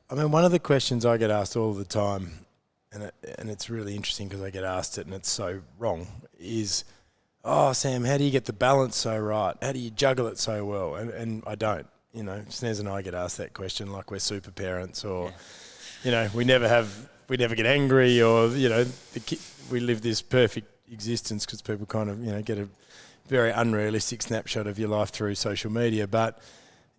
I mean, one of the questions I get asked all the time, and it's really interesting because I get asked it and it's so wrong, is, oh, Sam, how do you get the balance so right? How do you juggle it so well? And I don't. You know, Snez and I get asked that question like we're super parents, or, you know, we never get angry, or, you know, we live this perfect existence because people kind of, you know, get a very unrealistic snapshot of your life through social media. But,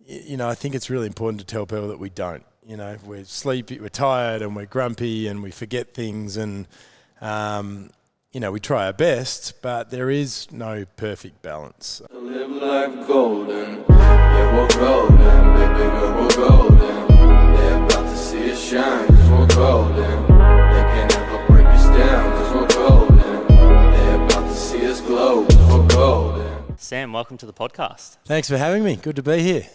you know, I think it's really important to tell people that we don't. You know, we're sleepy, we're tired, and we're grumpy, and we forget things, and you know, we try our best, but there is no perfect balance. Live life golden, yeah, we're golden, baby girl, we're golden. They're about to see us shine, cause we're golden. They can't ever break us down, cause we're golden. They're about to see us glow, cause we're golden. Sam, welcome to the podcast. Thanks for having me. Good to be here.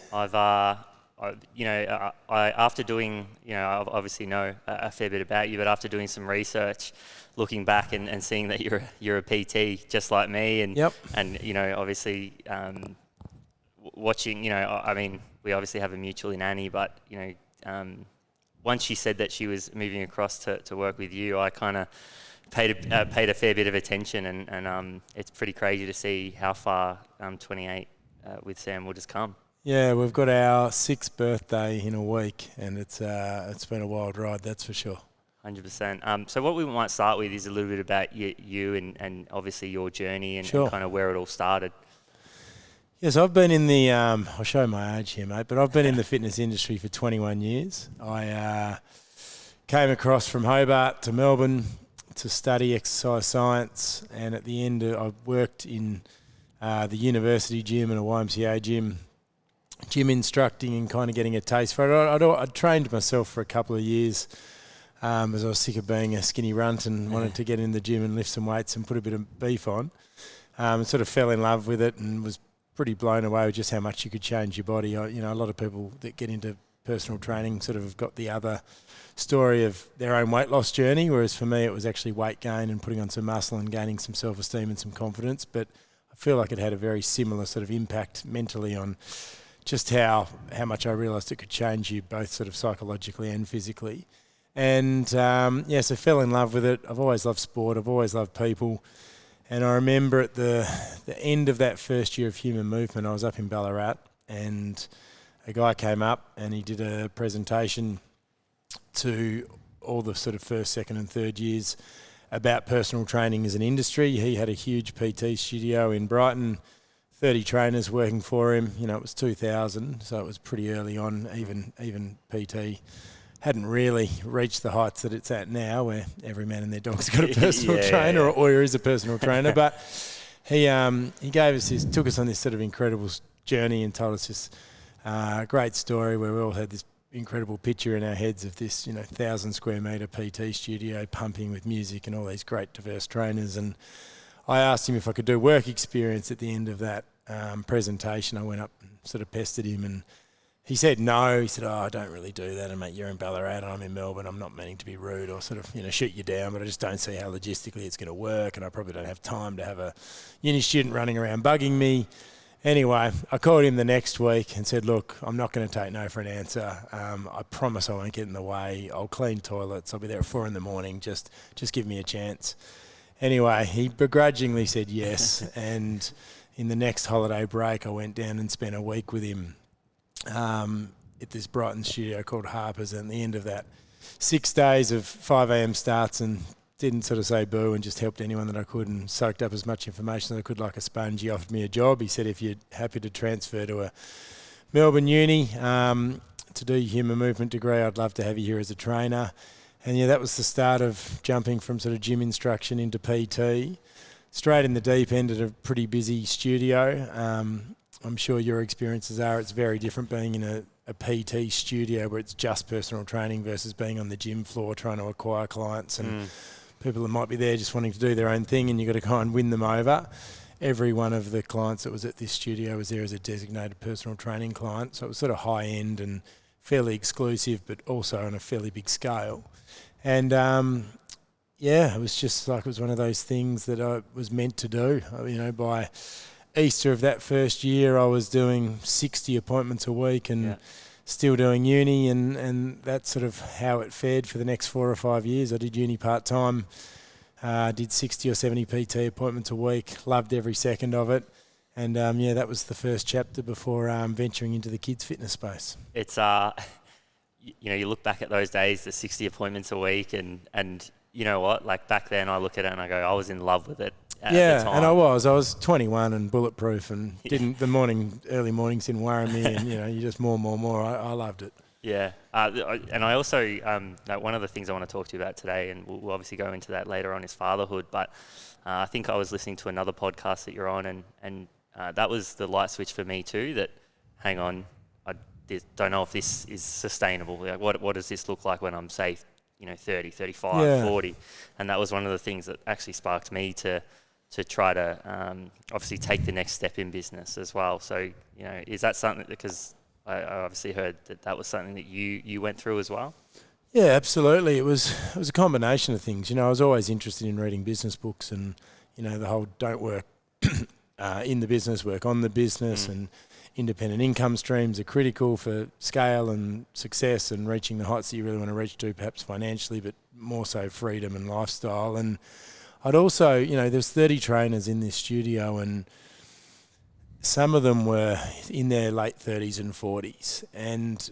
After doing, you know, I obviously know a fair bit about you, but after doing some research, looking back and seeing that you're a PT just like me, and Yep. and you know, obviously watching, you know, I mean, we obviously have a mutual in Annie, but you know, once she said that she was moving across to work with you, I kind of paid a fair bit of attention, and it's pretty crazy to see how far 28 with Sam will just come. Yeah, we've got our 6th birthday in a week, and it's been a wild ride, that's for sure. 100%. So what we might start with is a little bit about you and obviously your journey and, Sure. and kind of where it all started. Yes, I've been in the, I'll show my age here, mate, but I've been in the fitness industry for 21 years. I came across from Hobart to Melbourne to study exercise science, and at the end I worked in the university gym and a YMCA gym instructing and kind of getting a taste for it. I'd trained myself for a couple of years as I was sick of being a skinny runt and wanted to get in the gym and lift some weights and put a bit of beef on. And sort of fell in love with it and was pretty blown away with just how much you could change your body. You know, a lot of people that get into personal training sort of have got the other story of their own weight loss journey, whereas for me it was actually weight gain and putting on some muscle and gaining some self-esteem and some confidence. But I feel like it had a very similar sort of impact mentally on just how much I realised it could change you both sort of psychologically and physically. And so fell in love with it. I've always loved sport. I've always loved people. And I remember at the end of that first year of human movement, I was up in Ballarat, and a guy came up and he did a presentation to all the sort of first, second and third years about personal training as an industry. He had a huge PT studio in Brighton, 30 trainers working for him. You know, it was 2000, so it was pretty early on. Even PT hadn't really reached the heights that it's at now, where every man and their dog's got a personal trainer, or is a personal trainer. But he gave us took us on this sort of incredible journey and told us this great story where we all had this incredible picture in our heads of this, you know, 1,000 square metre PT studio pumping with music and all these great diverse trainers. And I asked him if I could do work experience at the end of that presentation. I went up and sort of pestered him, and he said no. He said, "Oh, I don't really do that. And mate, you're in Ballarat and I'm in Melbourne. I'm not meaning to be rude or sort of, you know, shoot you down, but I just don't see how logistically it's going to work, and I probably don't have time to have a uni student running around bugging me." Anyway, I called him the next week and said, "Look, I'm not going to take no for an answer. I promise I won't get in the way. I'll clean toilets. I'll be there at 4 a.m. Just give me a chance." Anyway, he begrudgingly said yes, and in the next holiday break, I went down and spent a week with him at this Brighton studio called Harper's. And at the end of that, 6 days of 5 a.m. starts, and didn't sort of say boo, and just helped anyone that I could and soaked up as much information as I could like a sponge. He offered me a job. He said, "If you're happy to transfer to a Melbourne uni to do your human movement degree, I'd love to have you here as a trainer." And yeah, that was the start of jumping from sort of gym instruction into PT, straight in the deep end at a pretty busy studio. I'm sure your experiences are, it's very different being in a PT studio where it's just personal training versus being on the gym floor trying to acquire clients and people that might be there just wanting to do their own thing, and you've got to kind of win them over. Every one of the clients that was at this studio was there as a designated personal training client, so it was sort of high end and fairly exclusive, but also on a fairly big scale. And it was just like, it was one of those things that I was meant to do. You know, by Easter of that first year, I was doing 60 appointments a week and still doing uni, and that's sort of how it fared for the next 4 or 5 years. I did uni part-time, did 60 or 70 PT appointments a week, loved every second of it. And, that was the first chapter before venturing into the kids' fitness space. It's, you look back at those days, the 60 appointments a week, and you know what? Like back then I look at it and I go, I was in love with it. At the time. And I was 21 and bulletproof, and early mornings didn't worry me, and you just more. I loved it. Yeah, and I also one of the things I want to talk to you about today, and we'll obviously go into that later on, is fatherhood. But I think I was listening to another podcast that you're on, and that was the light switch for me too. That hang on, I don't know if this is sustainable. Like, what does this look like when I'm, say, 30, 35, 40? And that was one of the things that actually sparked me to try to obviously take the next step in business as well. So, is that something, because I obviously heard that was something that you went through as well? Yeah, absolutely. It was a combination of things. I was always interested in reading business books, and, the whole don't work in the business, work on the business, and independent income streams are critical for scale and success and reaching the heights that you really want to reach to, perhaps financially, but more so freedom and lifestyle. And I'd also, there's 30 trainers in this studio, and some of them were in their late 30s and 40s, and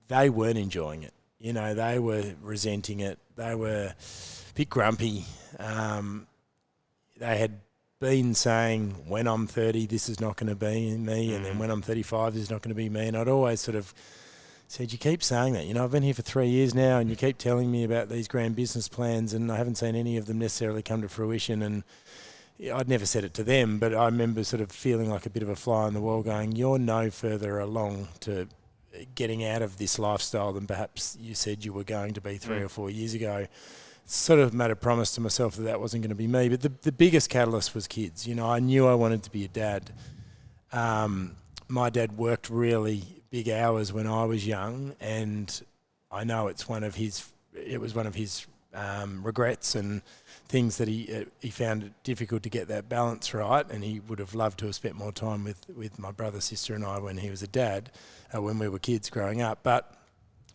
they weren't enjoying it. They were resenting it. They were a bit grumpy. They had been saying, when I'm 30, this is not going to be me, and then when I'm 35, this is not going to be me. And I'd always sort of said, you keep saying that. I've been here for 3 years now, and you keep telling me about these grand business plans, and I haven't seen any of them necessarily come to fruition. And I'd never said it to them, but I remember sort of feeling like a bit of a fly on the wall, going, you're no further along to getting out of this lifestyle than perhaps you said you were going to be 3 or 4 years ago. Sort of made a promise to myself that wasn't going to be me. But the biggest catalyst was kids. I knew I wanted to be a dad. My dad worked really big hours when I was young, and I know it was one of his regrets and things that he found it difficult to get that balance right, and he would have loved to have spent more time with my brother, sister and I when he was a dad, when we were kids growing up. But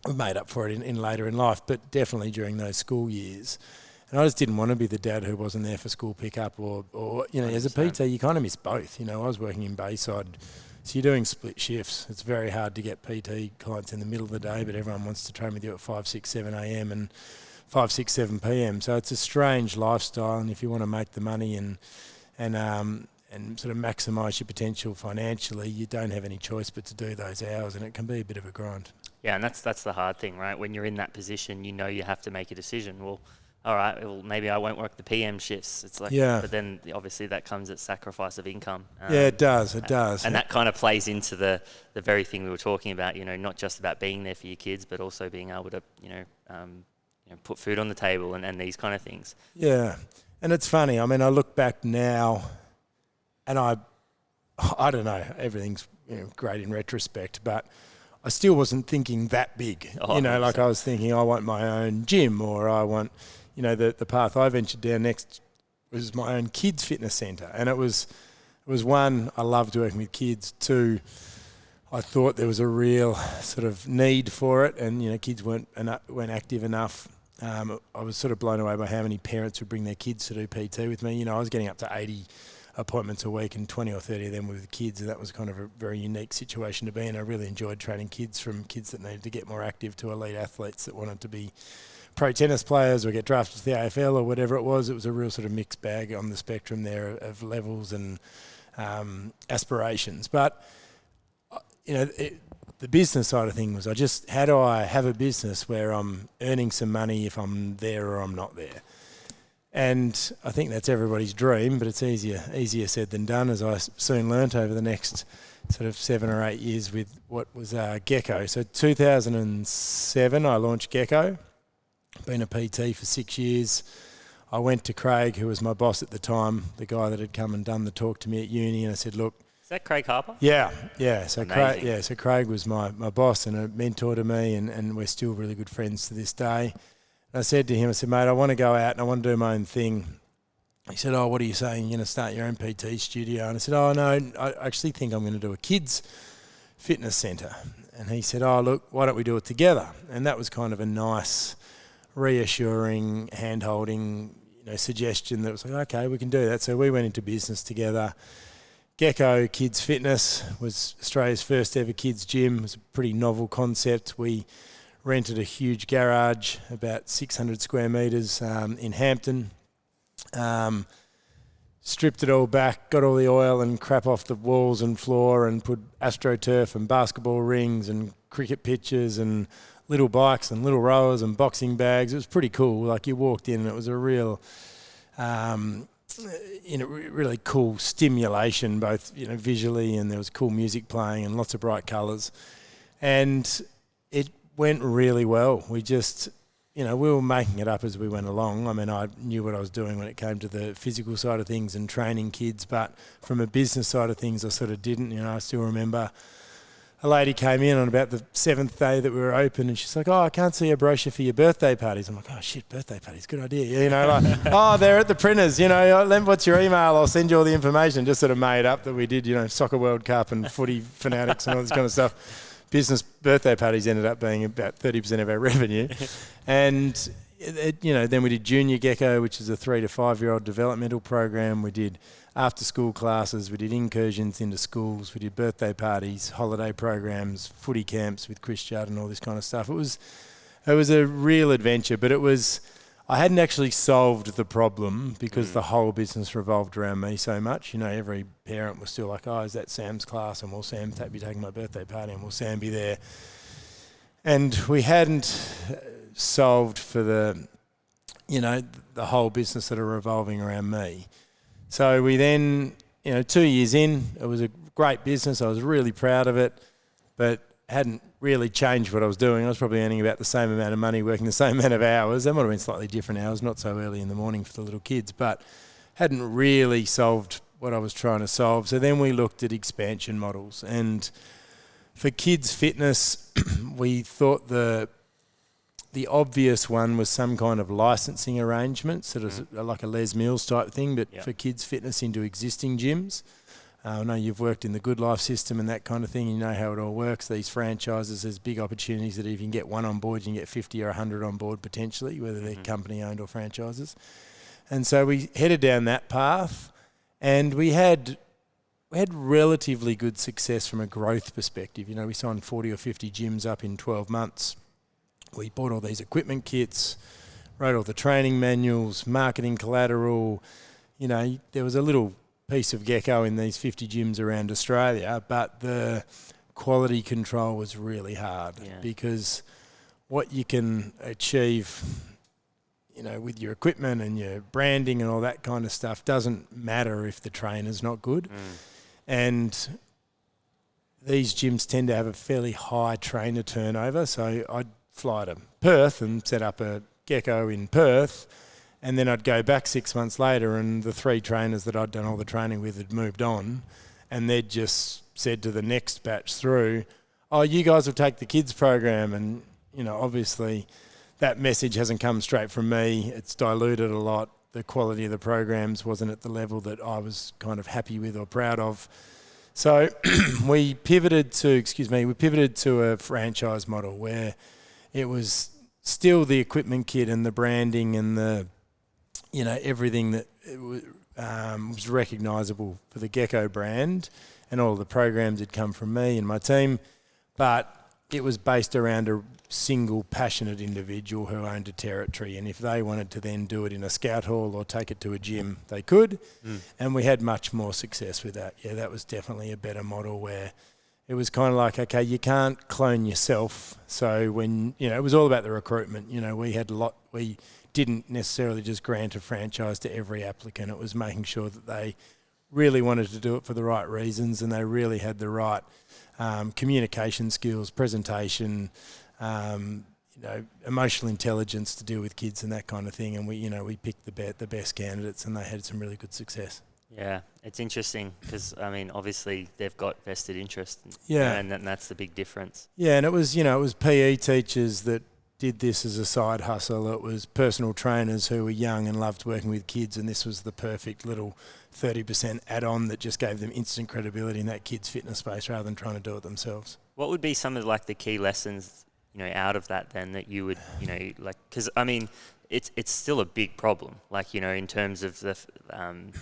we made up for it in later in life, but definitely during those school years. And I just didn't want to be the dad who wasn't there for school pickup or as a PT, you kind of miss both. I was working in Bayside, so you're doing split shifts. It's very hard to get PT clients in the middle of the day, but everyone wants to train with you at 5, 6, 7 a.m. and 5, 6, 7 p.m. So it's a strange lifestyle, and if you want to make the money and sort of maximise your potential financially, you don't have any choice but to do those hours, and it can be a bit of a grind. Yeah, and that's the hard thing, right? When you're in that position, you have to make a decision. Well, all right, maybe I won't work the PM shifts. It's like, but then obviously that comes at sacrifice of income. It does. And that kind of plays into the very thing we were talking about, not just about being there for your kids, but also being able to, put food on the table and these kind of things. Yeah, and it's funny. I mean, I look back now, and I don't know, everything's great in retrospect, but I still wasn't thinking that big. I was thinking I want my own gym, or I want, the path I ventured down next was my own kids fitness centre. And it was one, I loved working with kids. Two, I thought there was a real sort of need for it, and kids weren't active enough. I was sort of blown away by how many parents would bring their kids to do PT with me. I was getting up to 80 appointments a week, and 20 or 30 of them were with kids, and that was kind of a very unique situation to be in. I really enjoyed training kids, from kids that needed to get more active to elite athletes that wanted to be pro tennis players or get drafted to the AFL or whatever it was. It was a real sort of mixed bag on the spectrum there of levels and aspirations. But the business side of things was how do I have a business where I'm earning some money if I'm there or I'm not there? And I think that's everybody's dream, but it's easier said than done, as I soon learnt over the next sort of 7 or 8 years with what was Gecko. So 2007, I launched Gecko. Been a PT for 6 years. I went to Craig, who was my boss at the time, the guy that had come and done the talk to me at uni, and I said, look. Is that Craig Harper? Yeah. So Craig was my boss and a mentor to me, and we're still really good friends to this day. I said to him, mate, I want to go out and I want to do my own thing. He said, what are you saying? You're going to start your own PT studio? And I said, no, I actually think I'm going to do a kids fitness centre. And he said, oh, look, why don't we do it together? And that was kind of a nice, reassuring, hand-holding, suggestion that was like, okay, we can do that. So we went into business together. Gecko Kids Fitness was Australia's first ever kids gym. It was a pretty novel concept. We rented a huge garage, about 600 square metres in Hampton. Stripped it all back, got all the oil and crap off the walls and floor, and put AstroTurf and basketball rings and cricket pitches and little bikes and little rowers and boxing bags. It was pretty cool. Like, you walked in and it was a real, really cool stimulation, both visually, and there was cool music playing and lots of bright colours, and it went really well. We just, we were making it up as we went along. I mean, I knew what I was doing when it came to the physical side of things and training kids, but from a business side of things, I sort of didn't. I still remember a lady came in on about the 7th day that we were open, and she's like, oh, I can't see a brochure for your birthday parties. I'm like, oh, shit, birthday parties, good idea. Oh, they're at the printers, what's your email? I'll send you all the information. Just sort of made up that we did, Soccer World Cup and footy fanatics and all this kind of stuff. Business birthday parties ended up being about 30% of our revenue. And, then we did Junior Gecko, which is a 3 to 5 year old developmental program. We did after school classes, we did incursions into schools, we did birthday parties, holiday programs, footy camps with Chris Judd and all this kind of stuff. It was a real adventure, but I hadn't actually solved the problem because the whole business revolved around me so much. Every parent was still like, oh, is that Sam's class? And will Sam be taking my birthday party? And will Sam be there? And we hadn't solved for the whole business that are revolving around me. So we then, 2 years in, it was a great business. I was really proud of it, but hadn't really changed what I was doing. I was probably earning about the same amount of money, working the same amount of hours. That might have been slightly different hours, not so early in the morning for the little kids, but hadn't really solved what I was trying to solve. So then we looked at expansion models. And for kids fitness, we thought the obvious one was some kind of licensing arrangement, sort of like a Les Mills type thing, but for kids fitness into existing gyms. I know you've worked in the Good Life system and that kind of thing. You know how it all works. These franchises, there's big opportunities that if you can get one on board, you can get 50 or 100 on board potentially, whether they're company-owned or franchises. And so we headed down that path, and we had relatively good success from a growth perspective. We signed 40 or 50 gyms up in 12 months. We bought all these equipment kits, wrote all the training manuals, marketing collateral. There was a little piece of Gecko in these 50 gyms around Australia, but the quality control was really hard because what you can achieve, with your equipment and your branding and all that kind of stuff doesn't matter if the trainer's not good. And these gyms tend to have a fairly high trainer turnover. So I'd fly to Perth and set up a Gecko in Perth, and then I'd go back 6 months later and the 3 trainers that I'd done all the training with had moved on, and they'd just said to the next batch through, oh, you guys will take the kids program. And, obviously that message hasn't come straight from me. It's diluted a lot. The quality of the programs wasn't at the level that I was kind of happy with or proud of. So we pivoted to a franchise model where it was still the equipment kit and the branding and the, everything that was recognisable for the Gecko brand, and all the programs had come from me and my team, but it was based around a single passionate individual who owned a territory, and if they wanted to then do it in a scout hall or take it to a gym, they could. And we had much more success with that. Yeah, that was definitely a better model where it was kind of like, okay, you can't clone yourself. So when, it was all about the recruitment. We didn't necessarily just grant a franchise to every applicant. It was making sure that they really wanted to do it for the right reasons, and they really had the right communication skills, presentation, emotional intelligence to deal with kids and that kind of thing. And we picked the best candidates, and they had some really good success. Yeah, it's interesting because, obviously they've got vested interest. Yeah. And that's the big difference. Yeah, and it was PE teachers that did this as a side hustle. It was personal trainers who were young and loved working with kids, and this was the perfect little 30% add-on that just gave them instant credibility in that kids' fitness space rather than trying to do it themselves. What would be some of like the key lessons, out of that then that you would, like, because I mean, it's still a big problem, like, in terms of an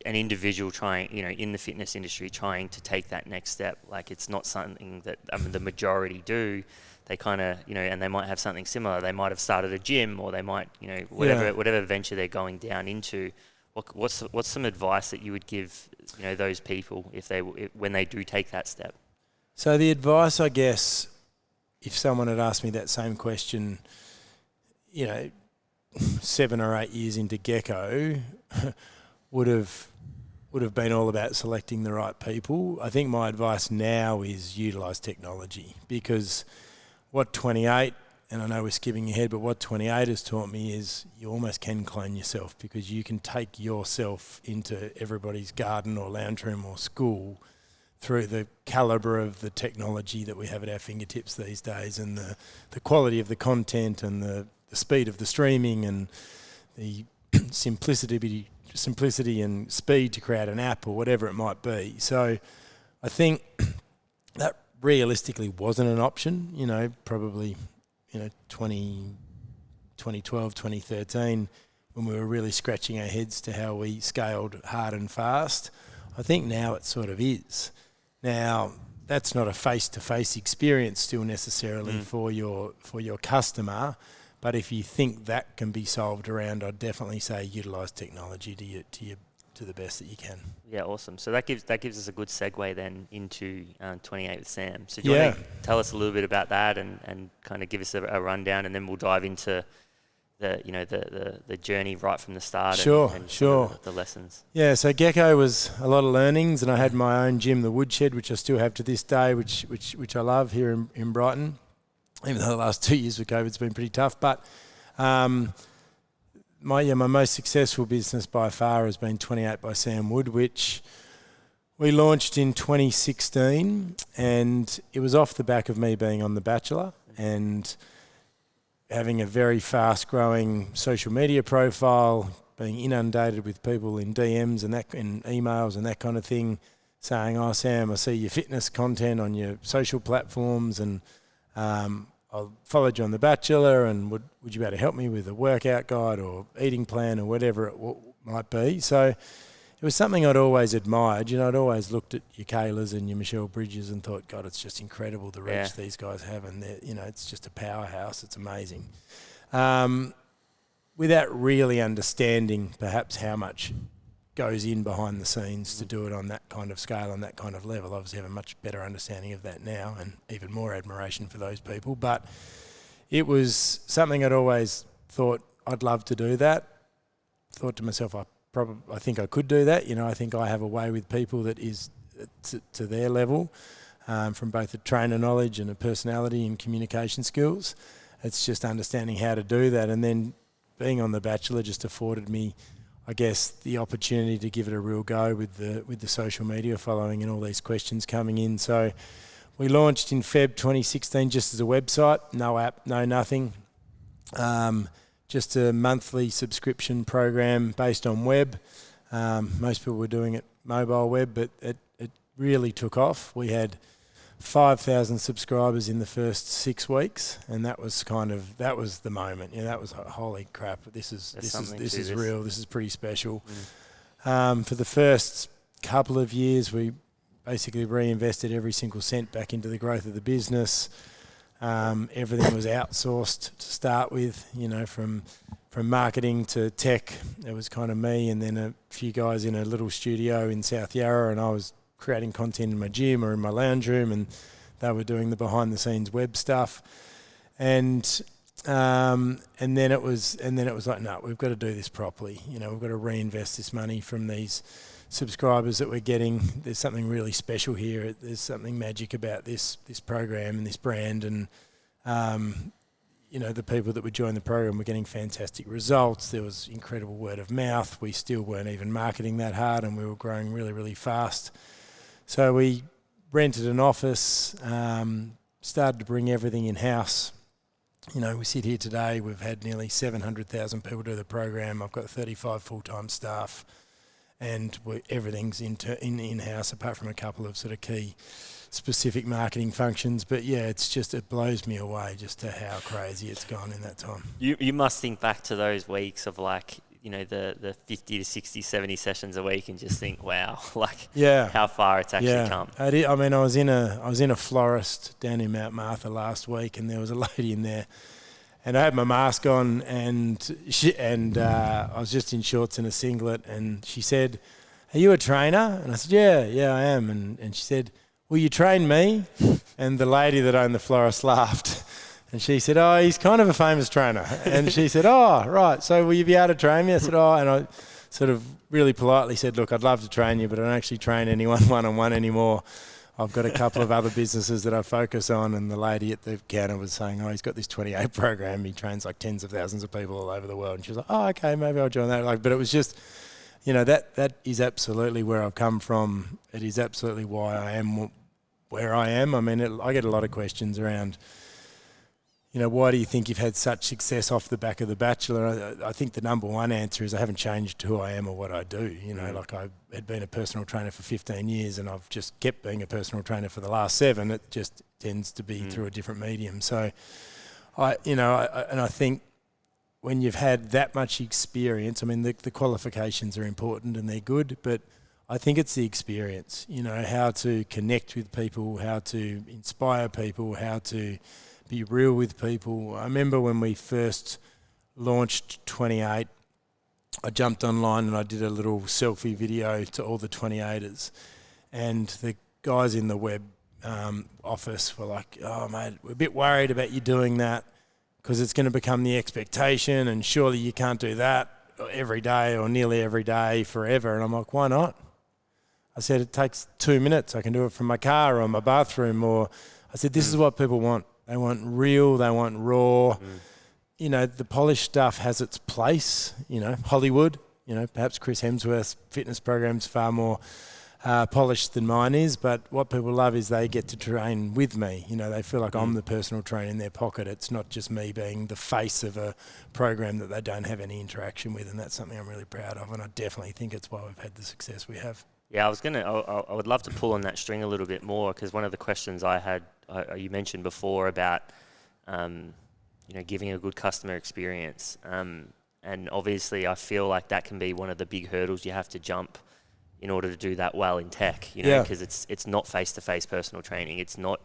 individual trying, in the fitness industry trying to take that next step. Like, it's not something that the majority do. They kind of, and they might have something similar. They might have started a gym, or they might, whatever venture they're going down into. What's some advice that you would give, those people when they do take that step? So the advice, I guess, if someone had asked me that same question, 7 or 8 years into Gecko, would have been all about selecting the right people. I think my advice now is utilise technology, because what 28, and I know we're skipping ahead, but what 28 has taught me is you almost can clone yourself, because you can take yourself into everybody's garden or lounge room or school through the calibre of the technology that we have at our fingertips these days, and the quality of the content, and the speed of the streaming, and the simplicity and speed to create an app or whatever it might be. So I think that realistically wasn't an option, probably 2012, 2013, when we were really scratching our heads to how we scaled hard and fast. I think now it sort of is. Now, that's not a face-to-face experience still necessarily for your customer, but if you think that can be solved around, I'd definitely say utilise technology to the best that you can. Yeah, awesome. So that gives us a good segue then into 28 with Sam. So do you want to tell us a little bit about that and kind of give us a rundown, and then we'll dive into the journey right from the start. Sure. The lessons. Yeah, so Gecko was a lot of learnings, and I had my own gym, the Woodshed, which I still have to this day, which I love here in Brighton, even though the last 2 years with COVID's been pretty tough. But my most successful business by far has been 28 by Sam Wood, which we launched in 2016, and it was off the back of me being on The Bachelor and having a very fast-growing social media profile, being inundated with people in DMs and emails and that kind of thing, saying, "Oh, Sam, I see your fitness content on your social platforms, and I followed you on The Bachelor, and would you be able to help me with a workout guide or eating plan or whatever it might be?" So it was something I'd always admired. I'd always looked at your Kaylas and your Michelle Bridges and thought, God, it's just incredible the reach these guys have, and it's just a powerhouse. It's amazing. Without really understanding perhaps how much goes in behind the scenes to do it on that kind of scale, on that kind of level. Obviously have a much better understanding of that now, and even more admiration for those people. But it was something I'd always thought I'd love to do that. Thought to myself, I think I could do that. I think I have a way with people that is to their level, from both a trainer knowledge and a personality and communication skills. It's just understanding how to do that. And then being on The Bachelor just afforded me, I guess, the opportunity to give it a real go with the social media following and all these questions coming in. So we launched in Feb 2016 just as a website, no app, no nothing. Just a monthly subscription program based on web. Most people were doing it mobile web, but it really took off. We had 5,000 subscribers in the first 6 weeks, and that was the moment. That was holy crap. This is real. This is pretty special. For the first couple of years, we basically reinvested every single cent back into the growth of the business. Everything was outsourced to start with, from marketing to tech. It was kind of me and then a few guys in a little studio in South Yarra, and I was creating content in my gym or in my lounge room, and they were doing the behind the scenes web stuff. And then it was like, no, we've got to do this properly. We've got to reinvest this money from these subscribers that we're getting. There's something really special here. There's something magic about this program and this brand, and the people that would join the program were getting fantastic results. There was incredible word of mouth. We still weren't even marketing that hard, and we were growing really, really fast. So we rented an office, started to bring everything in-house. We sit here today, we've had nearly 700,000 people do the program. I've got 35 full-time staff, and everything's in-house apart from a couple of sort of key specific marketing functions. But yeah, it blows me away just to how crazy it's gone in that time. You must think back to those weeks of like, the 50 to 60, 70 sessions a week and just think, wow, like how far it's actually come. I was in a florist down in Mount Martha last week, and there was a lady in there, and I had my mask on, and I was just in shorts and a singlet, and she said, "Are you a trainer?" And I said, "Yeah, I am." And she said, "Will you train me?" And the lady that owned the florist laughed. And she said, "Oh, he's kind of a famous trainer." And she said, "Oh, right. So will you be able to train me?" I said, "Oh," and I sort of really politely said, "Look, I'd love to train you, but I don't actually train anyone one-on-one anymore. I've got a couple of other businesses that I focus on." And the lady at the counter was saying, "Oh, he's got this 28 program. He trains like tens of thousands of people all over the world." And she was like, "Oh, okay, maybe I'll join that." But it was just, that is absolutely where I've come from. It is absolutely why I am where I am. I mean, I get a lot of questions around, why do you think you've had such success off the back of The Bachelor? I think the number one answer is I haven't changed who I am or what I do. Like I had been a personal trainer for 15 years and I've just kept being a personal trainer for the last 7. It just tends to be through a different medium. So, I think when you've had that much experience, I mean, the qualifications are important and they're good, but I think it's the experience, how to connect with people, how to inspire people, how to be real with people. I remember when we first launched 28, I jumped online and I did a little selfie video to all the 28ers, and the guys in the web office were like, "Oh mate, we're a bit worried about you doing that because it's going to become the expectation, and surely you can't do that every day or nearly every day forever." And I'm like, "Why not?" I said, "It takes 2 minutes. I can do it from my car or my bathroom." Or I said, "This is what people want. They want real, they want raw." The polished stuff has its place, Hollywood, perhaps Chris Hemsworth's fitness program's far more polished than mine is, but what people love is they get to train with me. They feel like I'm the personal trainer in their pocket. It's not just me being the face of a program that they don't have any interaction with, and that's something I'm really proud of, and I definitely think it's why we've had the success we have. Yeah, I would love to pull on that string a little bit more, because one of the questions I had, you mentioned before about, giving a good customer experience. And obviously I feel like that can be one of the big hurdles you have to jump in order to do that well in tech, because it's not face-to-face personal training. It's not,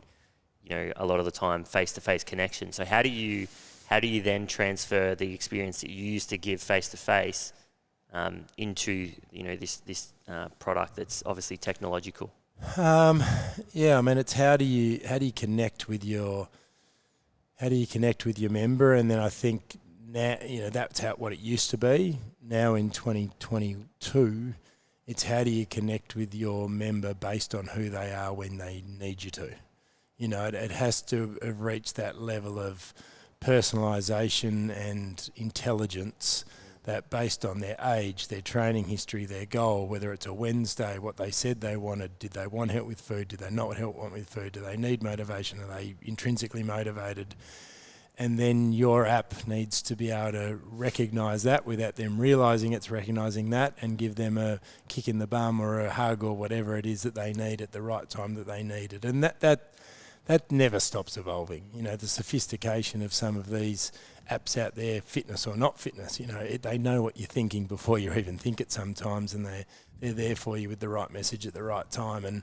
a lot of the time face-to-face connection. So how do you then transfer the experience that you used to give face-to-face into this product that's obviously technological? It's how do you connect with your member, and then I think now that's what it used to be. Now in 2022, it's how do you connect with your member based on who they are when they need you to. It has to have reached that level of personalisation and intelligence that based on their age, their training history, their goal, whether it's a Wednesday, what they said they wanted, did they want help with food, did they not want with food, do they need motivation, are they intrinsically motivated? And then your app needs to be able to recognise that without them realising it's recognising that, and give them a kick in the bum or a hug or whatever it is that they need at the right time that they need it. And that never stops evolving. The sophistication of some of these apps out there, fitness or not fitness, they know what you're thinking before you even think it sometimes, and they're there for you with the right message at the right time. And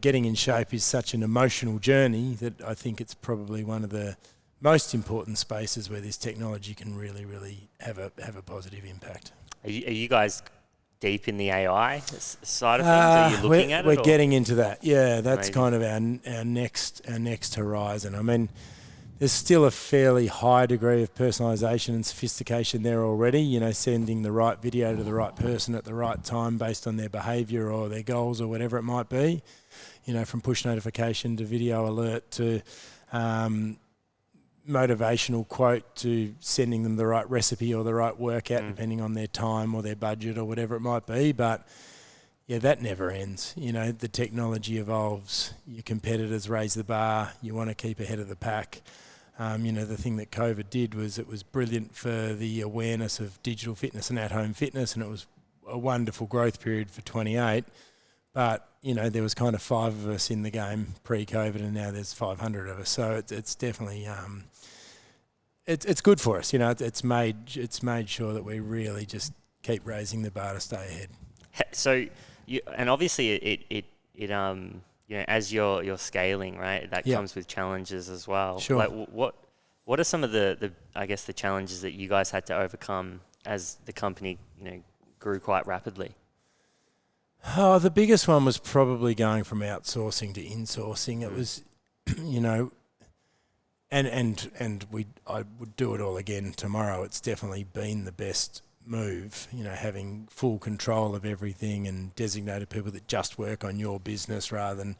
getting in shape is such an emotional journey that I think it's probably one of the most important spaces where this technology can really, really have a positive impact. Are you guys deep in the AI side of things? Are you looking at it? We're getting into that. Yeah, that's kind of our next horizon. I mean, there's still a fairly high degree of personalisation and sophistication there already, sending the right video to the right person at the right time based on their behaviour or their goals or whatever it might be, from push notification to video alert to motivational quote to sending them the right recipe or the right workout depending on their time or their budget or whatever it might be. But yeah, that never ends. The technology evolves. Your competitors raise the bar. You want to keep ahead of the pack. The thing that COVID did was it was brilliant for the awareness of digital fitness and at-home fitness, and it was a wonderful growth period for 28. But, you know, there was kind of 5 of us in the game pre-COVID, and now there's 500 of us. So it's definitely it's good for us. You know, it's made sure that we really just keep raising the bar to stay ahead. So, and obviously it you know, as you're scaling, right, that comes with challenges as well. Sure. Like what are some of the I guess the challenges that you guys had to overcome as the company, you know, grew quite rapidly? Oh, the biggest one was probably going from outsourcing to insourcing. It was, you know, and I would do it all again tomorrow. It's definitely been the best move, you know, having full control of everything and designated people that just work on your business rather than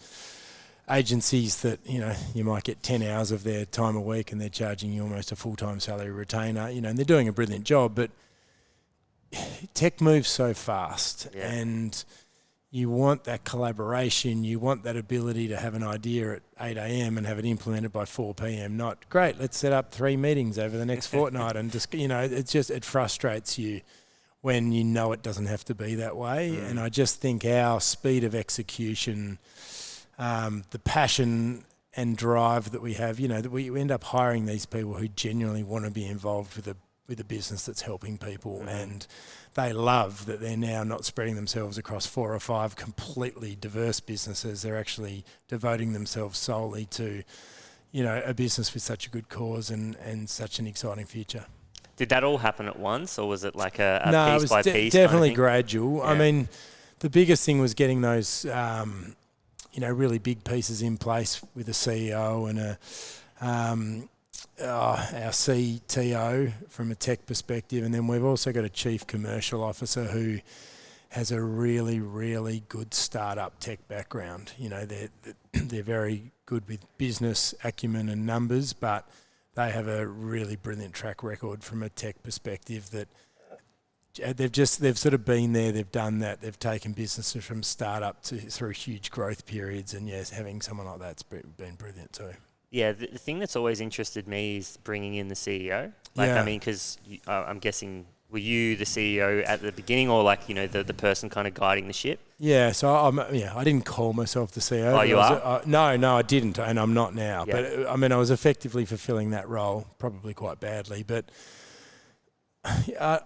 agencies that, you know, you might get 10 hours of their time a week and they're charging you almost a full-time salary retainer, you know, and they're doing a brilliant job, but tech moves so fast and you want that collaboration, you want that ability to have an idea at 8 a.m. and have it implemented by 4 p.m. Not, great, let's set up 3 meetings over the next fortnight and just, you know, it frustrates you when you know it doesn't have to be that way. And I just think our speed of execution, the passion and drive that we have, you know, that we end up hiring these people who genuinely want to be involved with a business that's helping people, and they love that they're now not spreading themselves across 4 or 5 completely diverse businesses. They're actually devoting themselves solely to, you know, a business with such a good cause and such an exciting future. Did that all happen at once, or was it like a No, piece it was by piece? definitely kind of gradual. Yeah. I mean, the biggest thing was getting those, you know, really big pieces in place with a CEO and our CTO from a tech perspective, and then we've also got a chief commercial officer who has a really, really good startup tech background. You know, they're very good with business acumen and numbers, but they have a really brilliant track record from a tech perspective that they've sort of been there, they've done that, they've taken businesses from startup through huge growth periods, and yes, having someone like that's been brilliant too. Yeah, the thing that's always interested me is bringing in the CEO. Like, I mean, because I'm guessing, were you the CEO at the beginning, or like, you know, the person kind of guiding the ship? Yeah, so I didn't call myself the CEO. Oh, you are? No, I didn't, and I'm not now. Yeah. But I mean, I was effectively fulfilling that role, probably quite badly. But I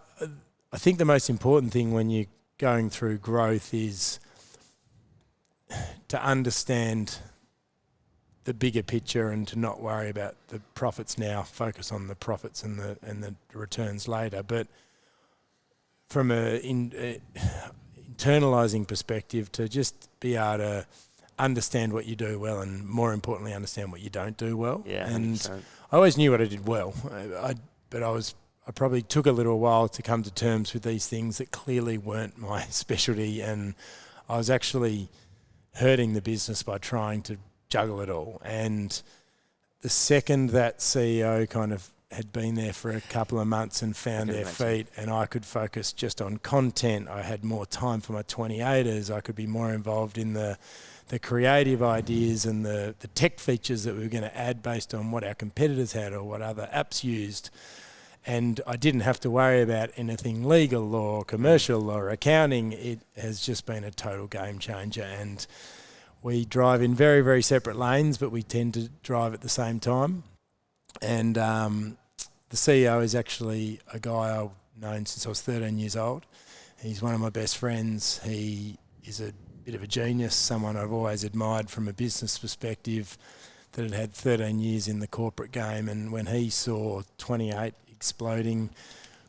think the most important thing when you're going through growth is to understand the bigger picture and to not worry about the profits now, focus on the profits and the returns later. But from a internalising perspective, to just be able to understand what you do well and, more importantly, understand what you don't do well. Yeah, and 100%. I always knew what I did well, but I probably took a little while to come to terms with these things that clearly weren't my specialty, and I was actually hurting the business by trying to juggle it all. And the second that CEO kind of had been there for a couple of months and found their feet, and I could focus just on content, I had more time for my 28ers, I could be more involved in the creative ideas and the tech features that we were going to add based on what our competitors had or what other apps used. And I didn't have to worry about anything legal or commercial or accounting. It has just been a total game changer. And we drive in very, very separate lanes, but we tend to drive at the same time. And the CEO is actually a guy I've known since I was 13 years old. He's one of my best friends. He is a bit of a genius, someone I've always admired from a business perspective, that had 13 years in the corporate game. And when he saw 28 exploding,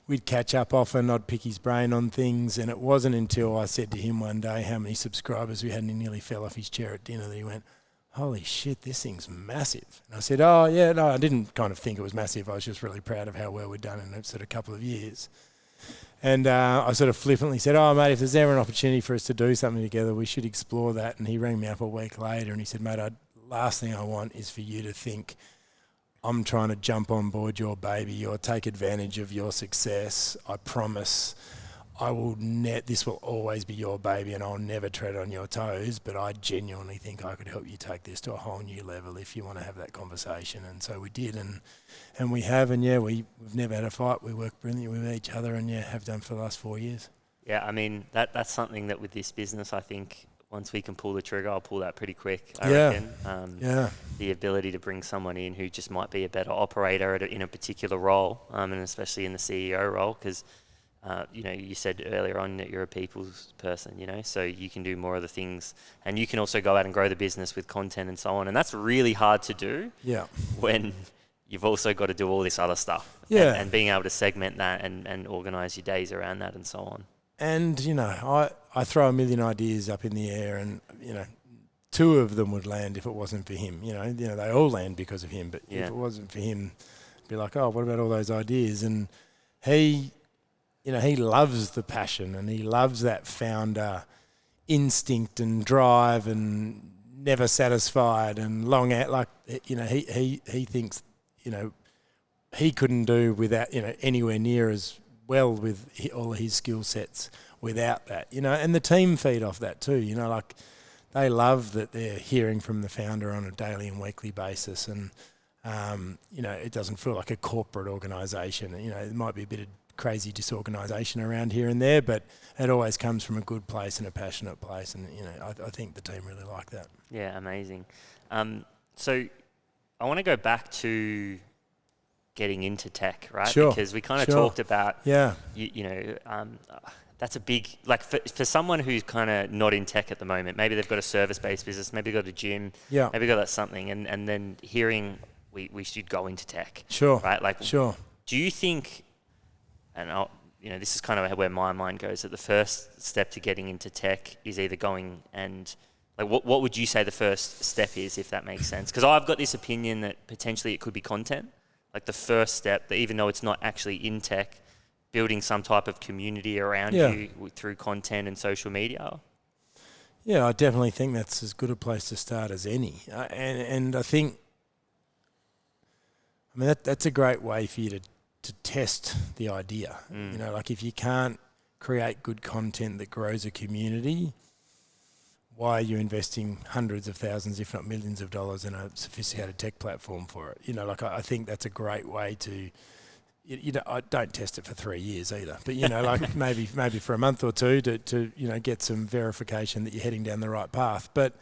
we'd catch up often, I'd pick his brain on things, and it wasn't until I said to him one day how many subscribers we had, and he nearly fell off his chair at dinner, that he went, holy shit, this thing's massive. And I said, oh yeah, no, I didn't kind of think it was massive, I was just really proud of how well we'd done in a sort of couple of years. And I sort of flippantly said, oh mate, if there's ever an opportunity for us to do something together, we should explore that. And he rang me up a week later and he said, mate, last thing I want is for you to think I'm trying to jump on board your baby or take advantage of your success. I promise this will always be your baby and I'll never tread on your toes, but I genuinely think I could help you take this to a whole new level if you want to have that conversation. And so we did, and we have, and yeah, we've never had a fight. We work brilliantly with each other, and yeah, have done for the last 4 years. Yeah, I mean, that's something that with this business, I think once we can pull the trigger, I'll pull that pretty quick, I Yeah. reckon. The ability to bring someone in who just might be a better operator in a particular role, and especially in the CEO role, because, you said earlier on that you're a people's person, so you can do more of the things, and you can also go out and grow the business with content and so on. And that's really hard to do when you've also got to do all this other stuff. Yeah. And being able to segment that and organise your days around that and so on. And, I throw a million ideas up in the air and, 2 of them would land if it wasn't for him. They all land because of him. But if it wasn't for him, it'd be like, oh, what about all those ideas? And he loves the passion and he loves that founder instinct and drive and never satisfied and long out. Like, he thinks, he couldn't do without, anywhere near as well with all his skill sets without that, and the team feed off that too, like they love that they're hearing from the founder on a daily and weekly basis, and it doesn't feel like a corporate organisation. There might be a bit of crazy disorganisation around here and there, but it always comes from a good place and a passionate place, and I think the team really like that. Yeah, amazing. So I want to go back to getting into tech, right? Sure. Because we kind of talked about, that's a big, like for someone who's kind of not in tech at the moment, maybe they've got a service-based business, maybe they've got a gym, maybe they've got that something, and then hearing we should go into tech. Sure. Right? Like, sure. Do you think, and this is kind of where my mind goes, that the first step to getting into tech is either going and, like, what would you say the first step is, if that makes sense? Because I've got this opinion that potentially it could be content. Like the first step, that even though it's not actually in tech, building some type of community around you through content and social media. Yeah, I definitely think that's as good a place to start as any. And I think, that's a great way for you to test the idea. Like if you can't create good content that grows a community, why are you investing hundreds of thousands, if not millions of dollars in a sophisticated tech platform for it? I think that's a great way to, I don't test it for 3 years either, but, like maybe for a month or two to get some verification that you're heading down the right path. But,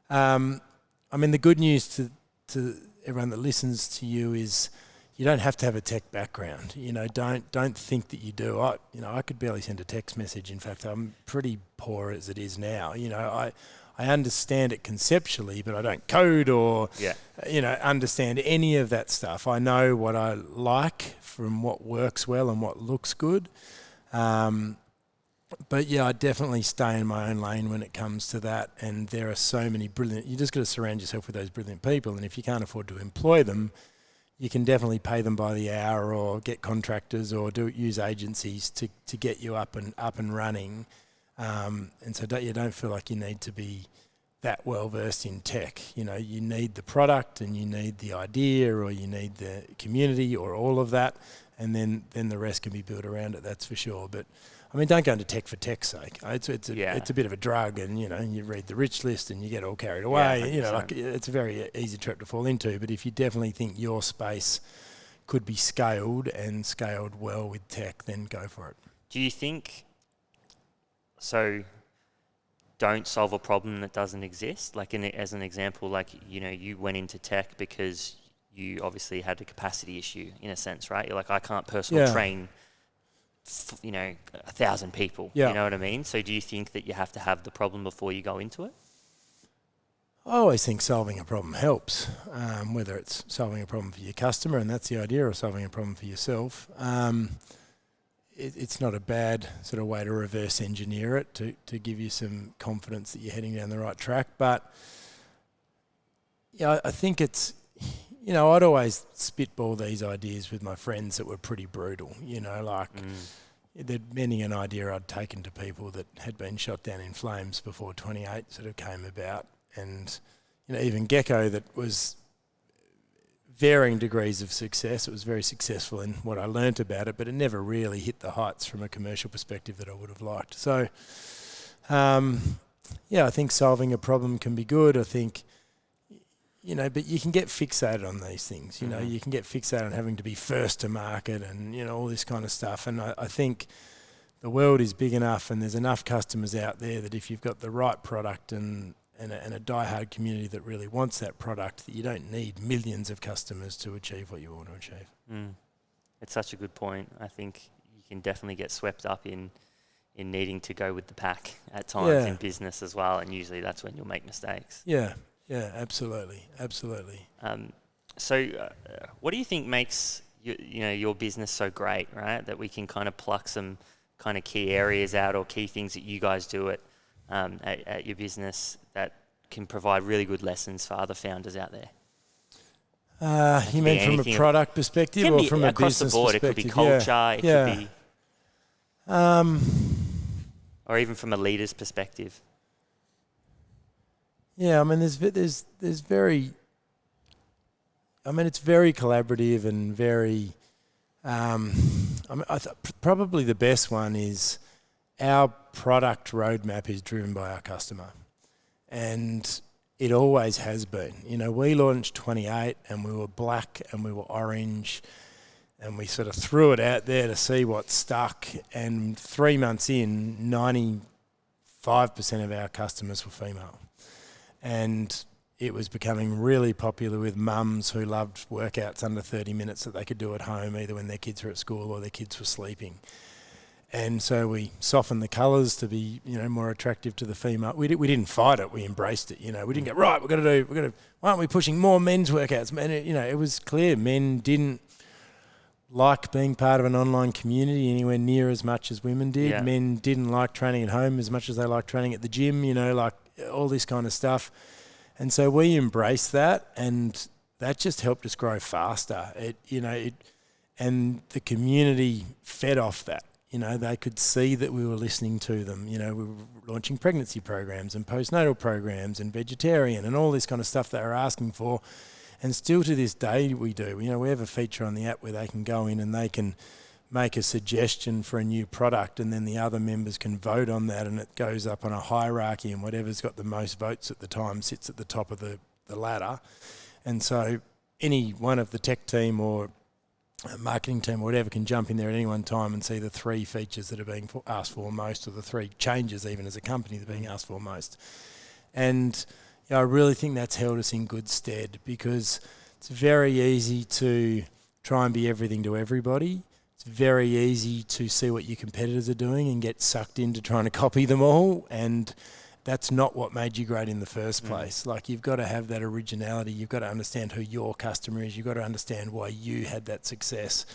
the good news to everyone that listens to you is you don't have to have a tech background. Don't think that you do. I could barely send a text message. In fact, I'm pretty poor as it is now. I understand it conceptually, but I don't code or understand any of that stuff. I know what I like from what works well and what looks good. But I definitely stay in my own lane when it comes to that. And there are so many brilliant. You just got to surround yourself with those brilliant people. And if you can't afford to employ them, you can definitely pay them by the hour or get contractors or use agencies to get you up and running. And so you don't feel like you need to be that well versed in tech. You need the product and you need the idea or you need the community or all of that, and then the rest can be built around it. That's for sure. But don't go into tech for tech's sake. It's a bit of a drug, and you read the rich list and you get all carried away. It's a very easy trap to fall into. But if you definitely think your space could be scaled and scaled well with tech, then go for it. Do you think so? Don't solve a problem that doesn't exist. Like as an example, like you went into tech because you obviously had a capacity issue in a sense, right? You're like, I can't personal train 1,000 people. You know what I mean? So do you think that you have to have the problem before you go into it? I always think solving a problem helps, whether it's solving a problem for your customer, and that's the idea, or solving a problem for yourself. It's not a bad sort of way to reverse engineer it to give you some confidence that you're heading down the right track. But I think it's, I'd always spitball these ideas with my friends that were pretty brutal, there'd many an idea I'd taken to people that had been shot down in flames before 28 sort of came about. And, even Gecko, that was varying degrees of success. It was very successful in what I learnt about it, but it never really hit the heights from a commercial perspective that I would have liked. So, I think solving a problem can be good. I think, but you can get fixated on these things. You can get fixated on having to be first to market and, all this kind of stuff. And I think the world is big enough and there's enough customers out there that if you've got the right product and a die-hard community that really wants that product, that you don't need millions of customers to achieve what you want to achieve. It's such a good point. I think you can definitely get swept up in needing to go with the pack at times in business as well, and usually that's when you'll make mistakes. Yeah, absolutely. So what do you think makes your business so great, right? That we can kind of pluck some kind of key areas out or key things that you guys do at your business that can provide really good lessons for other founders out there? You mean from a product perspective or from a business perspective? It could be culture, it could be... or even from a leader's perspective. Yeah, I mean, there's very... I mean, it's very collaborative and very... probably the best one is our product roadmap is driven by our customer. And it always has been. We launched 28 and we were black and we were orange and we sort of threw it out there to see what stuck. And 3 months in, 95% of our customers were female. And it was becoming really popular with mums who loved workouts under 30 minutes that they could do at home, either when their kids were at school or their kids were sleeping. And so we softened the colours to be, more attractive to the female. We didn't fight it. We embraced it. We didn't go, right, why aren't we pushing more men's workouts? Man, it was clear men didn't like being part of an online community anywhere near as much as women did. Yeah. Men didn't like training at home as much as they liked training at the gym, like all this kind of stuff. And so we embraced that, and that just helped us grow faster. And the community fed off that. They could see that we were listening to them. We were launching pregnancy programs and postnatal programs and vegetarian and all this kind of stuff they were asking for. And still to this day we do. We have a feature on the app where they can go in and they can make a suggestion for a new product, and then the other members can vote on that, and it goes up on a hierarchy, and whatever's got the most votes at the time sits at the top of the ladder. And so any one of the tech team or marketing team or whatever can jump in there at any one time and see the 3 features that are being asked for most, or the 3 changes even as a company that are being asked for most. And I really think that's held us in good stead, because it's very easy to try and be everything to everybody. It's very easy to see what your competitors are doing and get sucked into trying to copy them all, and that's not what made you great in the first place. Like, you've got to have that originality. You've got to understand who your customer is. You've got to understand why you had that success.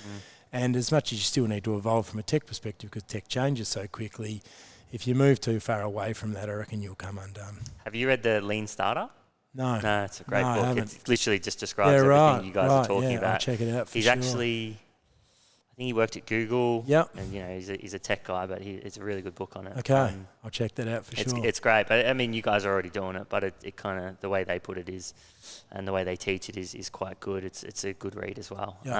And as much as you still need to evolve from a tech perspective, because tech changes so quickly, if you move too far away from that, I reckon you'll come undone. Have you read The Lean Starter? No. No, it's a great book. It literally just describes everything you guys are talking about. I'll check it out for He's sure. Actually... I think he worked at Google. Yep. And he's a tech guy, but it's a really good book on it. Okay, I'll check that out for sure. It's great, but I mean, you guys are already doing it, but it kind of, the way they put it is, and the way they teach it is quite good. It's a good read as well. Yep.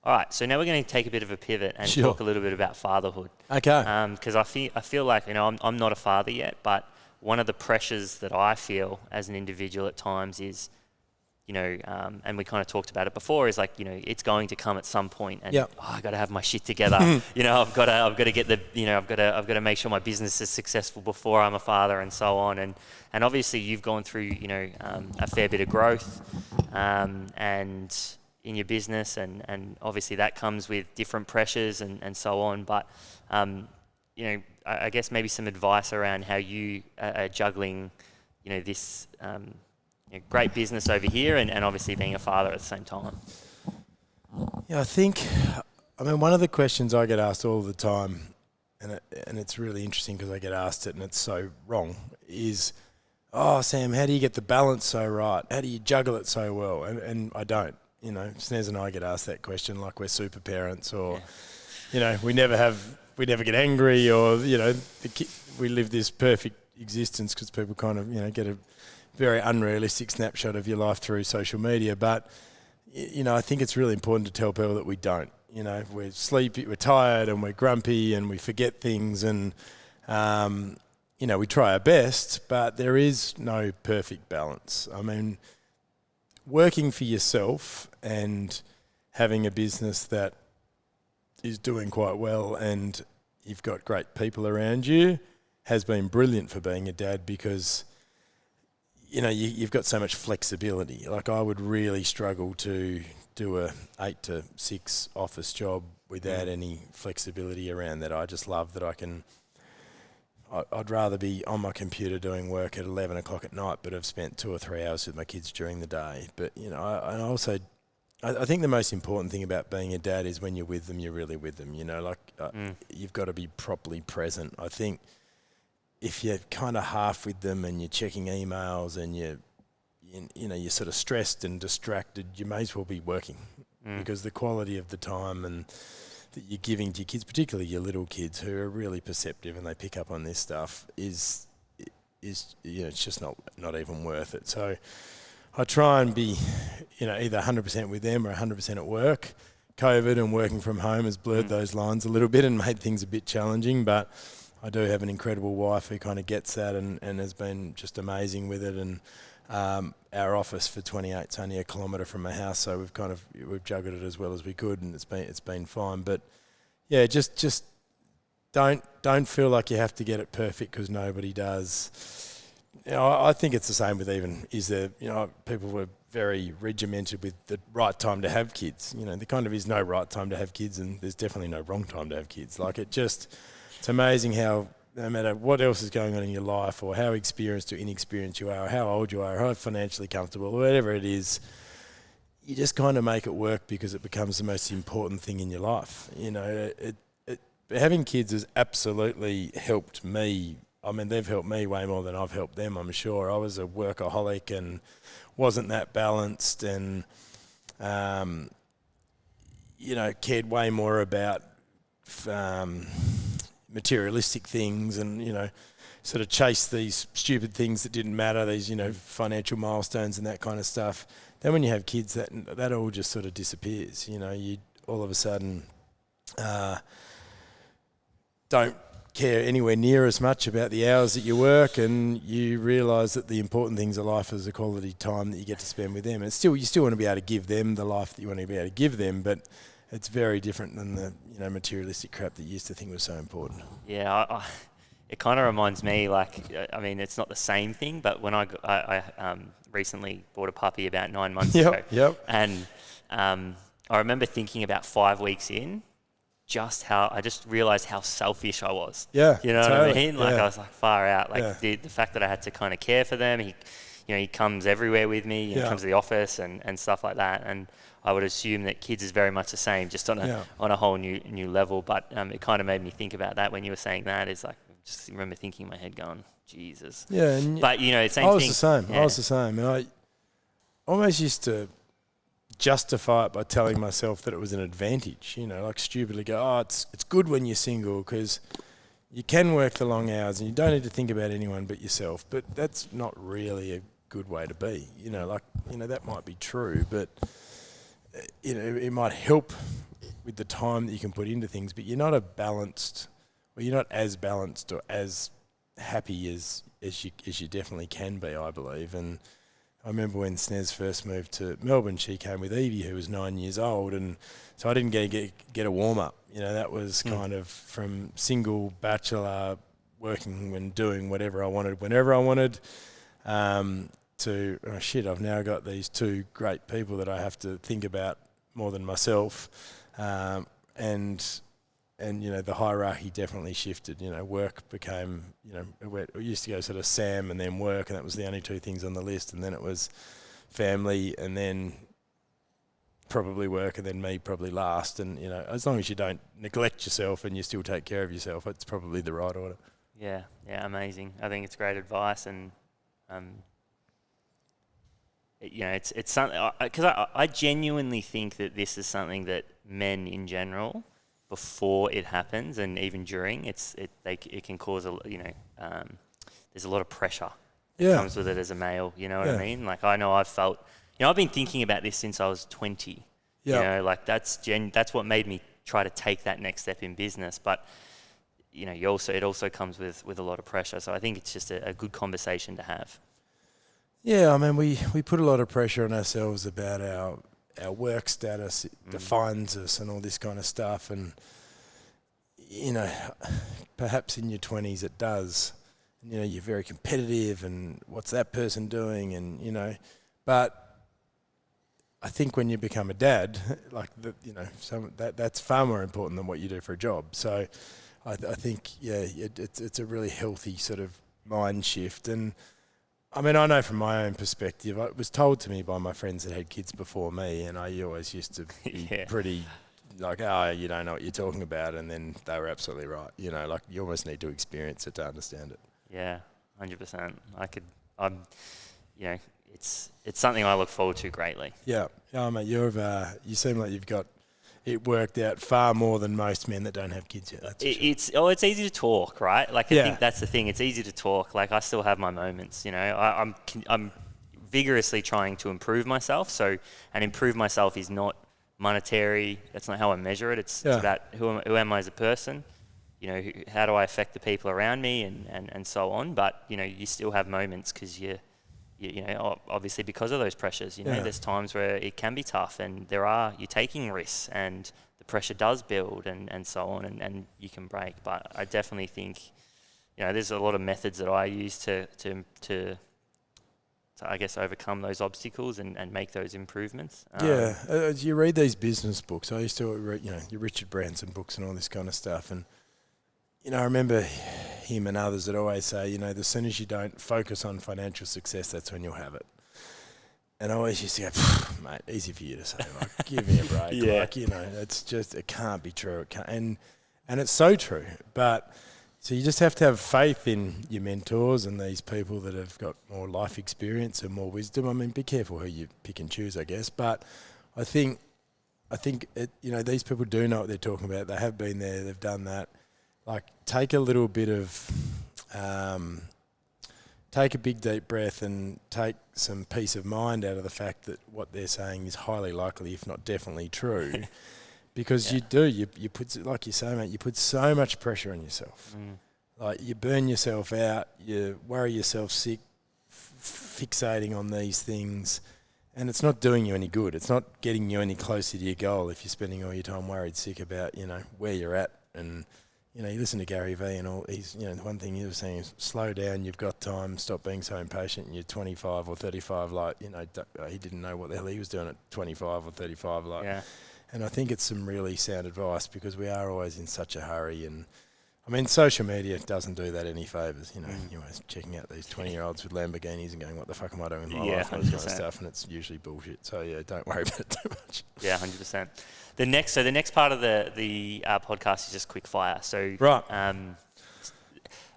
All right, so now we're going to take a bit of a pivot and talk a little bit about fatherhood. Okay. Because I feel like I'm not a father yet, but one of the pressures that I feel as an individual at times is, and we kind of talked about it before, is like, it's going to come at some point, and I got to have my shit together. I've got to get I've got to make sure my business is successful before I'm a father, and so on. And obviously you've gone through, a fair bit of growth, and in your business, and obviously that comes with different pressures and so on. But I guess maybe some advice around how you are juggling, this. Great business over here, and obviously being a father at the same time. Yeah, one of the questions I get asked all the time, and it's really interesting because I get asked it and it's so wrong, is, oh, Sam, how do you get the balance so right? How do you juggle it so well? And I don't. Snez and I get asked that question like we're super parents, or, we never get angry, or, we live this perfect existence because people kind of, get a very unrealistic snapshot of your life through social media. But, I think it's really important to tell people that we don't. We're sleepy, we're tired, and we're grumpy, and we forget things, and, we try our best, but there is no perfect balance. I mean, working for yourself and having a business that is doing quite well, and, you've got great people around you has been brilliant for being a dad because, you know, you've got so much flexibility. Like I would really struggle to do a 8 to 6 office job without any flexibility around that. I just love that I'd rather be on my computer doing work at 11 o'clock at night, but I've spent 2 or 3 hours with my kids during the day. But, you know, I think the most important thing about being a dad is when you're with them, you're really with them. You know, like you've got to be properly present. I think if you're kind of half with them and you're checking emails and you're sort of stressed and distracted, you may as well be working because the quality of the time and that you're giving to your kids, particularly your little kids who are really perceptive and they pick up on this stuff, is it's just not even worth it. So I try and be, either 100% with them or 100% at work. COVID and working from home has blurred those lines a little bit and made things a bit challenging, but I do have an incredible wife who kind of gets that and has been just amazing with it. And our office for 28 is only a kilometre from my house, so we've juggled it as well as we could, and it's been fine. But yeah, just don't feel like you have to get it perfect because nobody does. I think it's the same with people were very regimented with the right time to have kids. There kind of is no right time to have kids, and there's definitely no wrong time to have kids. Like it's amazing how no matter what else is going on in your life or how experienced or inexperienced you are, or how old you are, or how financially comfortable, or whatever it is, you just kind of make it work because it becomes the most important thing in your life. Having kids has absolutely helped me. I mean, they've helped me way more than I've helped them, I'm sure. I was a workaholic and wasn't that balanced and, cared way more about materialistic things and, sort of chase these stupid things that didn't matter, these, financial milestones and that kind of stuff. Then when you have kids, that all just sort of disappears. You all of a sudden don't care anywhere near as much about the hours that you work, and you realise that the important things of life is the quality time that you get to spend with them. And you still want to be able to give them the life that you want to be able to give them, but it's very different than the materialistic crap that you used to think was so important. Yeah, it kind of reminds me, it's not the same thing, but when I recently bought a puppy about 9 months ago, and I remember thinking about 5 weeks in, I just realised how selfish I was. Yeah, you know totally. what I mean? I was far out. The fact that I had to kind of care for them. He comes everywhere with me. He comes to the office and stuff like that. And I would assume that kids is very much the same, just on a whole new level. But it kind of made me think about that when you were saying that. It's I just remember thinking in my head going, Jesus. Yeah, but same thing. I was the same. Yeah. I was the same, and I almost used to justify it by telling myself that it was an advantage. Stupidly go, it's good when you're single because you can work the long hours and you don't need to think about anyone but yourself. But that's not really a good way to be. That might be true, but it might help with the time that you can put into things. But you're not as balanced or as happy as you definitely can be, I believe. And I remember when Snez first moved to Melbourne, she came with Evie, who was 9 years old, and so I didn't get a warm up. that was kind of from single bachelor working and doing whatever I wanted whenever I wanted, to I've now got these two great people that I have to think about more than myself, and the hierarchy definitely shifted. Work became, it used to go sort of Sam and then work, and that was the only two things on the list, and then it was family and then probably work and then me probably last. And as long as you don't neglect yourself and you still take care of yourself, it's probably the right order. Yeah, amazing. I think it's great advice, and it's something, because I genuinely think that this is something that men in general, before it happens and even during, it can cause there's a lot of pressure that comes with it as a male. You know what I mean? Like, I know I've felt, I've been thinking about this since I was 20. Yeah. That's what made me try to take that next step in business. But it also comes with a lot of pressure. So I think it's just a good conversation to have. Yeah, I mean, we put a lot of pressure on ourselves about our work status. It defines us and all this kind of stuff. And, you know, perhaps in your 20s it does. You know, you're very competitive and what's that person doing, and, you know, but I think when you become a dad, like, that's far more important than what you do for a job. So I think, it's a really healthy sort of mind shift. And I mean, I know from my own perspective, it was told to me by my friends that had kids before me, and I always used to be pretty like, oh, you don't know what you're talking about, and then they were absolutely right. You know, like, you almost need to experience it to understand it. Yeah, 100%. It's something I look forward to greatly. Yeah, mate, you seem like you've got it worked out far more than most men that don't have kids yet. That's It's easy to talk, right? Like, I think that's the thing. It's easy to talk. Like, I still have my moments. You know, I'm vigorously trying to improve myself. So, and improve myself is not monetary. That's not how I measure it. It's about who am I as a person. You know, how do I affect the people around me, and so on. But, you know, you still have moments because you know, obviously because of those pressures, you know, there's times where it can be tough, and you're taking risks, and the pressure does build, and so on, and you can break. But I definitely think, you know, there's a lot of methods that I use to I guess overcome those obstacles and make those improvements. You read these business books. I used to read, you know, your Richard Branson books and all this kind of stuff, and, you know, I remember him and others that always say, you know, as soon as you don't focus on financial success, that's when you'll have it. And I always used to go, mate, easy for you to say, like, give me a break. Like, you know, it's just, it can't be true. It can't, and it's so true. But so you just have to have faith in your mentors and these people that have got more life experience and more wisdom. I mean, be careful who you pick and choose, I guess. But I think it, you know, these people do know what they're talking about. They have been there. They've done that. Like, take a little bit of, take a big deep breath and take some peace of mind out of the fact that what they're saying is highly likely, if not definitely true. Because you put, like you say, mate, you put so much pressure on yourself. Like, you burn yourself out, you worry yourself sick, fixating on these things, and it's not doing you any good. It's not getting you any closer to your goal if you're spending all your time worried sick about, you know, where you're at. And, you know, you listen to Gary Vee and all, he's, you know, the one thing he was saying is, slow down, you've got time, stop being so impatient, you're 25 or 35, like, you know, he didn't know what the hell he was doing at 25 or 35, like. Yeah. And I think it's some really sound advice, because we are always in such a hurry. And I mean, social media doesn't do that any favours. You know, you're always checking out these 20-year-olds with Lamborghinis and going, what the fuck am I doing with my life? And all this kind of stuff, and it's usually bullshit. So, yeah, don't worry about it too much. Yeah, 100%. The next part of the podcast is just quick fire. So, right. I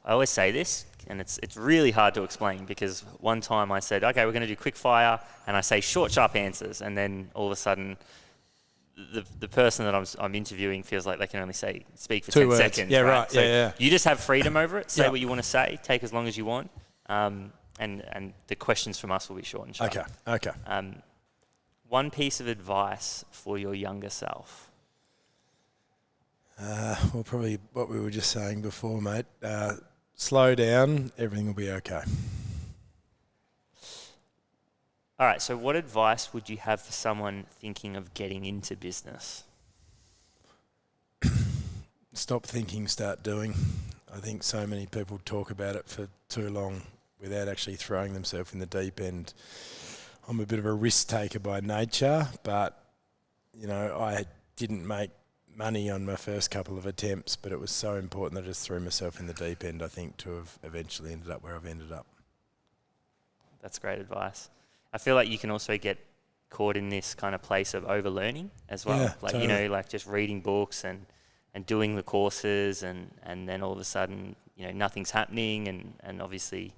always say this, and it's really hard to explain, because one time I said, okay, we're going to do quick fire, and I say short, sharp answers, and then all of a sudden, the person that I'm interviewing feels like they can only speak for 10 seconds. Yeah, right. So yeah. You just have freedom over it. Say what you want to say. Take as long as you want. And the questions from us will be short and sharp. Okay. One piece of advice for your younger self. Well, probably what we were just saying before, mate. Slow down. Everything will be okay. All right, so what advice would you have for someone thinking of getting into business? Stop thinking, start doing. I think so many people talk about it for too long without actually throwing themselves in the deep end. I'm a bit of a risk taker by nature, but, you know, I didn't make money on my first couple of attempts, but it was so important that I just threw myself in the deep end, I think, to have eventually ended up where I've ended up. That's great advice. I feel like you can also get caught in this kind of place of overlearning as well. Yeah, like, totally. you know, like just reading books and doing the courses, and then all of a sudden, you know, nothing's happening, and obviously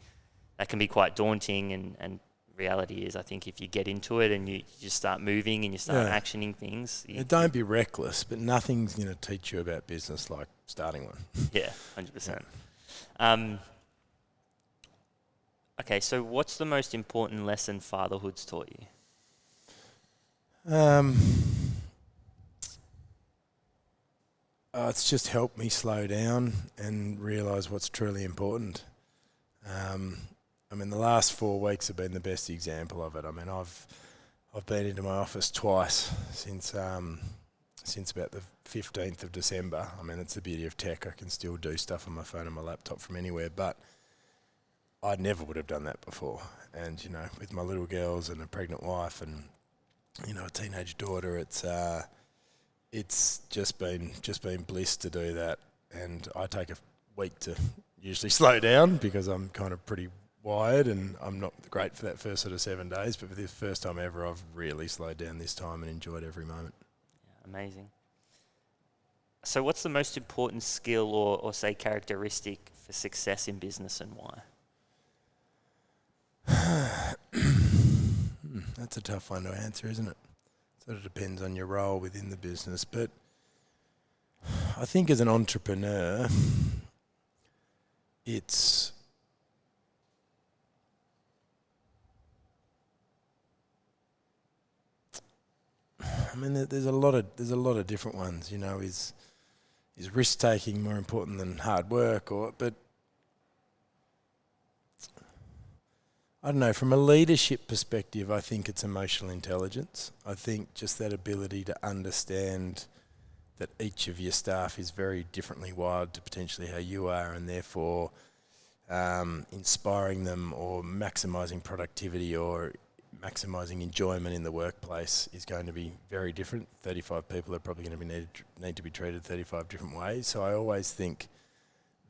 that can be quite daunting, and reality is, I think if you get into it and you just start moving and you start actioning things. Don't be reckless, but nothing's going to teach you about business like starting one. Yeah, 100%. Okay, so what's the most important lesson fatherhood's taught you? It's just helped me slow down and realise what's truly important. I mean, the last 4 weeks have been the best example of it. I mean, I've been into my office twice since since about the 15th of December. I mean, it's the beauty of tech. I can still do stuff on my phone and my laptop from anywhere, but I never would have done that before. And, you know, with my little girls and a pregnant wife and, you know, a teenage daughter, it's just been bliss to do that. And I take a week to usually slow down because I'm kind of pretty wired and I'm not great for that first sort of 7 days. But for the first time ever, I've really slowed down this time and enjoyed every moment. Yeah, amazing. So what's the most important skill or say characteristic for success in business and why? That's a tough one to answer, isn't it? Sort of depends on your role within the business. But I think as an entrepreneur, it's I mean, there's a lot of different ones. You know, is risk taking more important than hard work? But I don't know. From a leadership perspective, I think it's emotional intelligence. I think just that ability to understand that each of your staff is very differently wired to potentially how you are, and therefore inspiring them or maximising productivity or maximising enjoyment in the workplace is going to be very different. 35 people are probably going to need to be treated 35 different ways. So I always think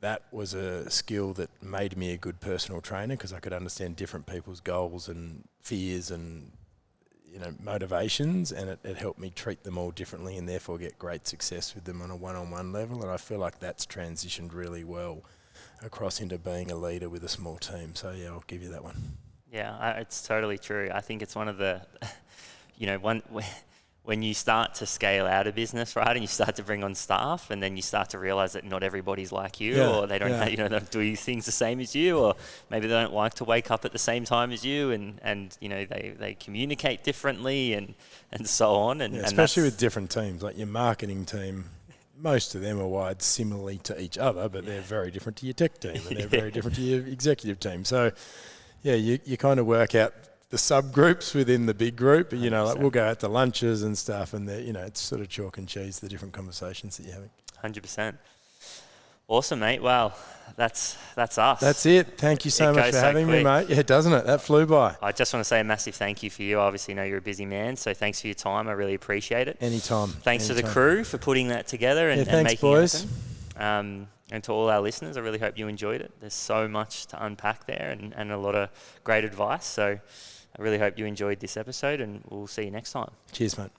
that was a skill that made me a good personal trainer because I could understand different people's goals and fears and, you know, motivations, and it helped me treat them all differently and therefore get great success with them on a one-on-one level. And I feel like that's transitioned really well across into being a leader with a small team. So yeah, I'll give you that one. Yeah, it's totally true. I think it's one of the, you know, when you start to scale out a business, right, and you start to bring on staff, and then you start to realize that not everybody's like you, or they don't, you know, they don't do things the same as you, or maybe they don't like to wake up at the same time as you, and you know, they communicate differently, and so on. And especially with different teams, like your marketing team. Most of them are wired similarly to each other, but they're very different to your tech team, and they're very different to your executive team. So, yeah, you kind of work out the subgroups within the big group. You know, like we'll go out to lunches and stuff, and you know, it's sort of chalk and cheese, the different conversations that you're having. 100%. Awesome, mate. Well, that's us. That's it. Thank you so much for having me, mate. Yeah, doesn't it? That flew by. I just want to say a massive thank you for you. I obviously know you're a busy man, so thanks for your time. I really appreciate it. Anytime. Thanks to the crew for putting that together and making boys. it happen. And to all our listeners, I really hope you enjoyed it. There's so much to unpack there and a lot of great advice. So I really hope you enjoyed this episode, and we'll see you next time. Cheers, mate.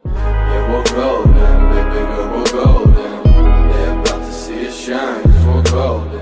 Yeah, we're golden, baby girl, we're golden. They're about to see us shine, 'cause we're golden.